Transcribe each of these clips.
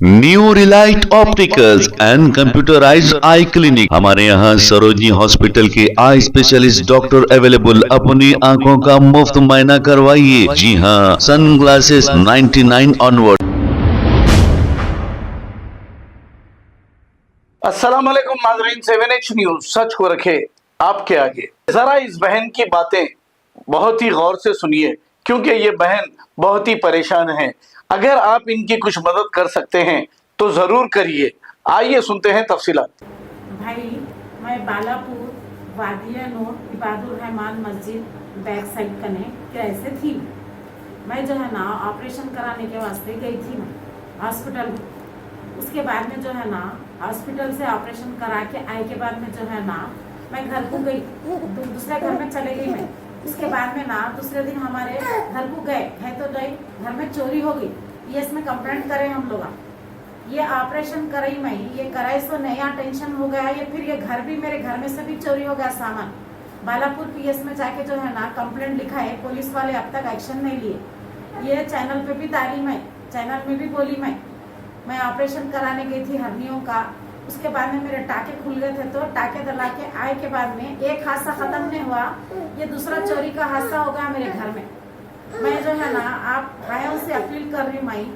New Relight opticals and computerised I clinic. हमारे यहाँ Sarojini hospital के आई स्पेशलिस्ट डॉक्टर अवेलेबल। अपनी आंखों का मुफ्त मुआयना करवाइए। जी हाँ, सन ग्लासेस 99 ऑनवर्ड। अस्सलाम वालेकुम नाज़रीन, 7H न्यूज सच को रखे आपके आगे। जरा इस बहन की बातें बहुत ही गौर से सुनिए, क्योंकि ये बहन बहुत ही परेशान है। अगर आप इनकी कुछ मदद कर सकते हैं तो जरूर करिए। आइए सुनते हैं तफसीलात। भाई, मैं बालापुर वादिया नोट इबादुर रहमान मस्जिद बैक साइड कने किराए से थी। मैं जो है ना ऑपरेशन कराने के वास्ते गई थी मैं हॉस्पिटल में। उसके बाद में जो है ना हॉस्पिटल से ऑपरेशन करा के आए के बाद में जो है ना मैं घर को गई, दूसरे घर में चले गई मैं। उसके बाद में ना दूसरे दिन हमारे घर को गए है तो गई, घर में चोरी हो गई। ये इसमें कंप्लेंट करे हम लोग। ये ऑपरेशन कराई मैं, ये कराई सो नया टेंशन हो गया। ये फिर ये घर भी, मेरे घर में से भी चोरी हो गया सामान। बालापुर पीएस में जाके जो है ना कंप्लेंट लिखा है, पुलिस वाले अब तक एक्शन नहीं लिए। ये चैनल पे भी डाली मैं, चैनल में भी बोली मैं ऑपरेशन कराने गई थी हड्डियों का। उसके बाद में मेरे टाके खुल गए थे, तो टाके दला के आए के बाद में एक हादसा खत्म नहीं हुआ, ये दूसरा चोरी का हादसा हो गया मेरे घर में। मैं जो है ना आप भाइयों से अपील कर रही हूँ, मैं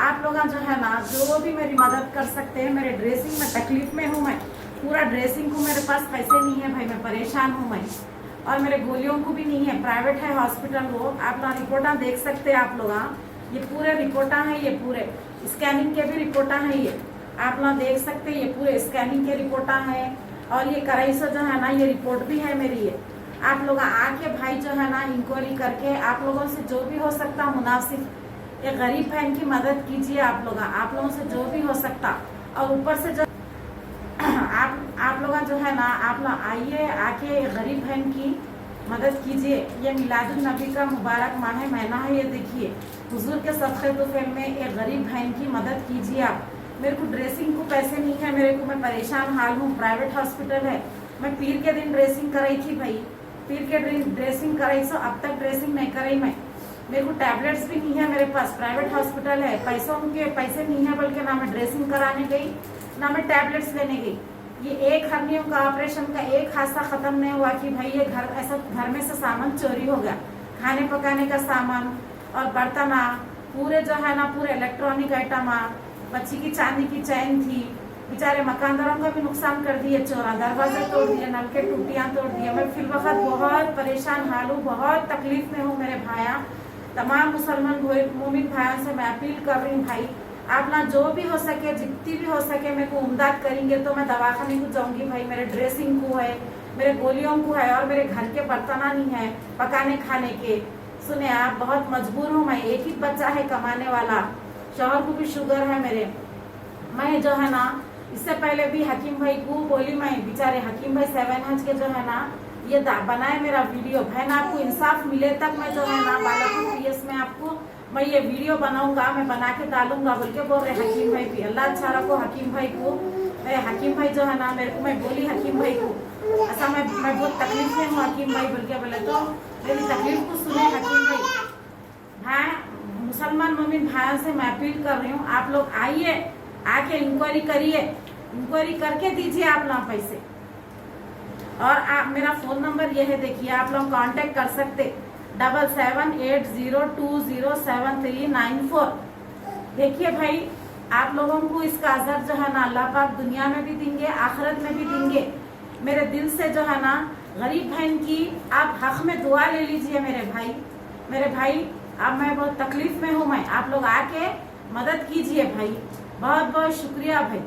आप लोग जो है ना जो भी मेरी मदद कर सकते हैं। मेरे ड्रेसिंग में तकलीफ में हूँ मैं, पूरा ड्रेसिंग को मेरे पास पैसे नहीं है भाई, मैं परेशान हूँ मैं। और मेरे गोलियों को भी नहीं है, प्राइवेट है हॉस्पिटल। वो आप लोग रिपोर्टा देख सकते हैं आप लोग। ये पूरे रिपोर्टा है, ये पूरे स्कैनिंग के भी रिपोर्टा है। ये आप लोग देख सकते हैं, ये पूरे स्कैनिंग के रिपोर्टा है। और ये कराई से जो है ना ये रिपोर्ट भी है मेरी। ये आप लोग आके भाई जो है ना इंक्वायरी करके आप लोगों से जो भी हो सकता मुनासिब ये गरीब बहन की मदद कीजिए। आप लोगों से जो भी हो सकता। और ऊपर से जो आप लोग जो है ना आप लोग आइए, आके गरीब बहन की मदद कीजिए। ये मिलादुन नबी का मुबारक माह महीना है। ये देखिए हुजूर के सदक़े तुफ़ैल में एक गरीब बहन की मदद कीजिए आप। मेरे को ड्रेसिंग को पैसे नहीं है मेरे को, मैं परेशान हाल हूँ। प्राइवेट हॉस्पिटल है, मैं पीर के दिन ड्रेसिंग कराई थी भाई, पीर के दिन ड्रेसिंग कराई सो अब तक ड्रेसिंग नहीं कराई मैं। मेरे को टैबलेट्स भी नहीं है मेरे पास, प्राइवेट हॉस्पिटल है, पैसों के पैसे नहीं है, बल्कि ना मैं ड्रेसिंग कराने गई ना मैं टैबलेट्स लेने गई। ये एक हड्डियों का ऑपरेशन का एक हादसा खत्म नहीं हुआ कि भाई ये घर में से सामान चोरी हो गया, खाने पकाने का सामान और बर्तन पूरे जो है ना पूरे इलेक्ट्रॉनिक आइटम। बच्ची की चांदी की चैन थी, बेचारे मकानदारों का भी नुकसान कर दिए, चोरा दरवाजे तोड़ दिए, नल के टूटियां तोड़ दिए। मैं फिल वक्त बहुत परेशान हाल हूँ, बहुत तकलीफ में हूँ मेरे भाया। तमाम मुसलमान मोमिन भाइयों से मैं अपील कर रही हूँ भाई, आप ना जो भी हो सके, जितनी भी हो सके मेरे को उमदाद करेंगे तो मैं दवाखाने को जाऊंगी भाई। मेरे ड्रेसिंग को है, मेरे गोलियों को है, और मेरे घर के बर्तन नहीं है पकाने खाने के। सुने आप, बहुत मजबूर हूँ मैं, एक ही बच्चा है कमाने वाला, शौहर को भी शुगर है मेरे। मैं जो है ना इससे पहले भी हकीम भाई को बोली मैं, बेचारे हकीम भाई 7H के जो है ना ये बनाए मेरा वीडियो। बहन आपको इंसाफ मिले तक मैं जो है ना बालापुर पीएस में आपको मैं ये वीडियो बनाऊंगा, मैं बना के डालूंगा बोल के बोल रहे हकीम भाई भी। अल्लाह अच्छा रखो हकीम भाई को। हकीम भाई जो है ना मेरे को, मैं बोली हकीम भाई को ऐसा मैं बहुत तकलीफ में हूँ हकीम भाई बोल के बोले, तो मेरी तकलीफ को सुने हकीम भाई। हाँ, मुसलमान मोमिन भाइयों से मैं अपील कर रही हूँ, आप लोग आइए, आके इंक्वायरी करिए, इंक्वायरी करके दीजिए आप लोग पैसे। और आप मेरा फोन नंबर ये है, देखिए आप लोग कांटेक्ट कर सकते 7780207394। देखिए भाई, आप लोगों को इसका अजर जो है ना अल्लाह पाक दुनिया में भी देंगे, आखिरत में भी देंगे। मेरे दिल से जो है ना गरीब बहन की आप हक में दुआ ले लीजिए मेरे भाई। अब मैं बहुत तकलीफ में हूँ मैं, आप लोग आके मदद कीजिए भाई। बहुत बहुत शुक्रिया भाई।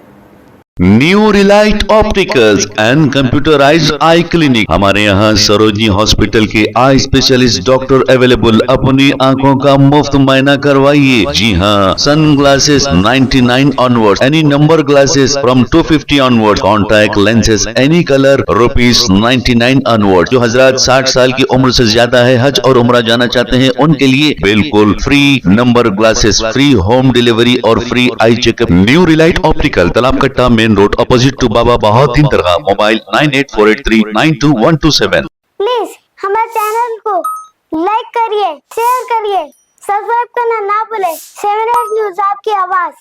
New Relight opticals and computerised I clinic. हमारे यहाँ सरोजनी हॉस्पिटल के आई स्पेशलिस्ट डॉक्टर अवेलेबल। अपनी आंखों का मुफ्त मुआयना करवाइए। जी हाँ, sun glasses 99 onward, any number glasses from 250 onward, contact lenses any colour ₹99 onward. जो हजरात 60 साल की उम्र से ज्यादा है, हज और उम्रा जाना चाहते हैं, उनके लिए बिल्कुल free number glasses, free home delivery और free eye checkup. New Relight optical, Talab Katta main road, opposite to Baba Bahauddin Dargah. Mobile 9848392127। Please हमारे चैनल को लाइक करिए, शेयर करिए, सब्सक्राइब करना ना भूले। 7H न्यूज आपकी आवाज।